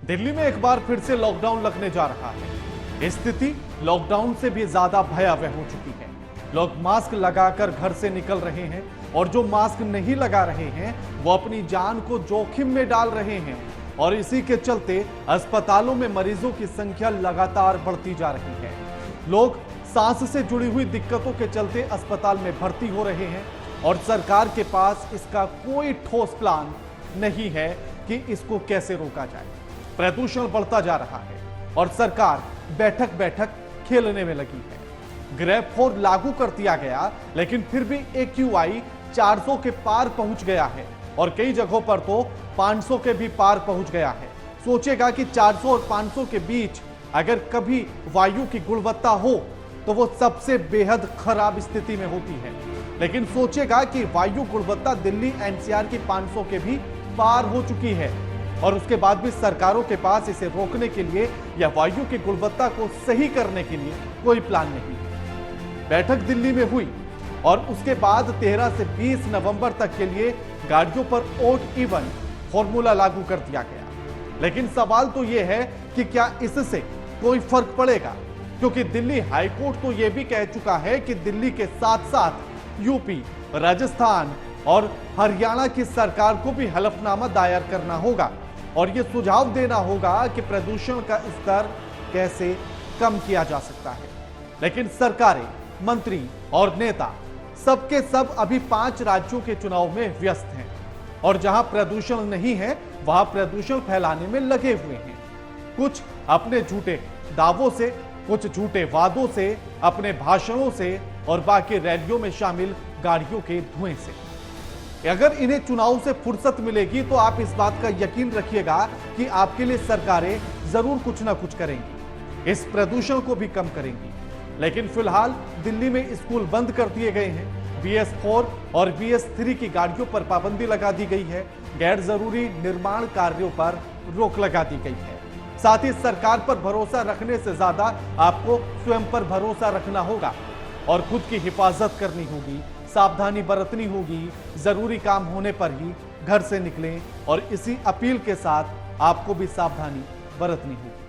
दिल्ली में एक बार फिर से लॉकडाउन लगने जा रहा है। स्थिति लॉकडाउन से भी ज्यादा भयावह हो चुकी है। लोग मास्क लगाकर घर से निकल रहे हैं और जो मास्क नहीं लगा रहे हैं वो अपनी जान को जोखिम में डाल रहे हैं और इसी के चलते अस्पतालों में मरीजों की संख्या लगातार बढ़ती जा रही है। लोग सांस से जुड़ी हुई दिक्कतों के चलते अस्पताल में भर्ती हो रहे हैं और सरकार के पास इसका कोई ठोस प्लान नहीं है कि इसको कैसे रोका जाए। प्रदूषण बढ़ता जा रहा है और सरकार बैठक बैठक खेलने में लगी है। ग्रेप 4 लागू कर दिया गया, लेकिन फिर भी AQI 400 के पार पहुंच गया है और कई जगहों पर तो 500 के भी पार पहुंच गया है। सोचेगा कि 400 और 500 के बीच अगर कभी वायु की गुणवत्ता हो तो वो सबसे बेहद खराब स्थिति में होती है, लेकिन सोचेगा कि वायु गुणवत्ता दिल्ली NCR की 500 के भी पार हो चुकी है और उसके बाद भी सरकारों के पास इसे रोकने के लिए या वायु की गुणवत्ता को सही करने के लिए कोई प्लान नहीं है। बैठक दिल्ली में हुई और उसके बाद 13 से 20 नवंबर तक के लिए गाड़ियों पर ओड इवन फॉर्मूला लागू कर दिया गया, लेकिन सवाल तो यह है कि क्या इससे कोई फर्क पड़ेगा, क्योंकि दिल्ली हाईकोर्ट तो यह भी कह चुका है कि दिल्ली के साथ साथ यूपी, राजस्थान और हरियाणा की सरकार को भी हलफनामा दायर करना होगा और यह सुझाव देना होगा कि प्रदूषण का स्तर कैसे कम किया जा सकता है। लेकिन सरकारें, मंत्री और नेता सबके सब अभी 5 राज्यों के चुनाव में व्यस्त हैं और जहां प्रदूषण नहीं है वहां प्रदूषण फैलाने में लगे हुए हैं। कुछ अपने झूठे दावों से, कुछ झूठे वादों से, अपने भाषणों से और बाकी रैलियों में शामिल गाड़ियों के धुएं से। अगर इन्हें चुनाव से फुर्सत मिलेगी तो आप इस बात का यकीन रखिएगा कि आपके लिए सरकारें जरूर कुछ ना कुछ करेंगी, इस प्रदूषण को भी कम करेंगी। लेकिन फिलहाल दिल्ली में स्कूल बंद कर दिए गए हैं। BS4 और BS3 की गाड़ियों पर पाबंदी लगा दी गई है। गैर जरूरी निर्माण कार्यों पर रोक लगा दी गई है। साथ ही सरकार पर भरोसा रखने से ज्यादा आपको स्वयं पर भरोसा रखना होगा और खुद की हिफाजत करनी होगी, सावधानी बरतनी होगी। जरूरी काम होने पर ही घर से निकलें और इसी अपील के साथ आपको भी सावधानी बरतनी होगी।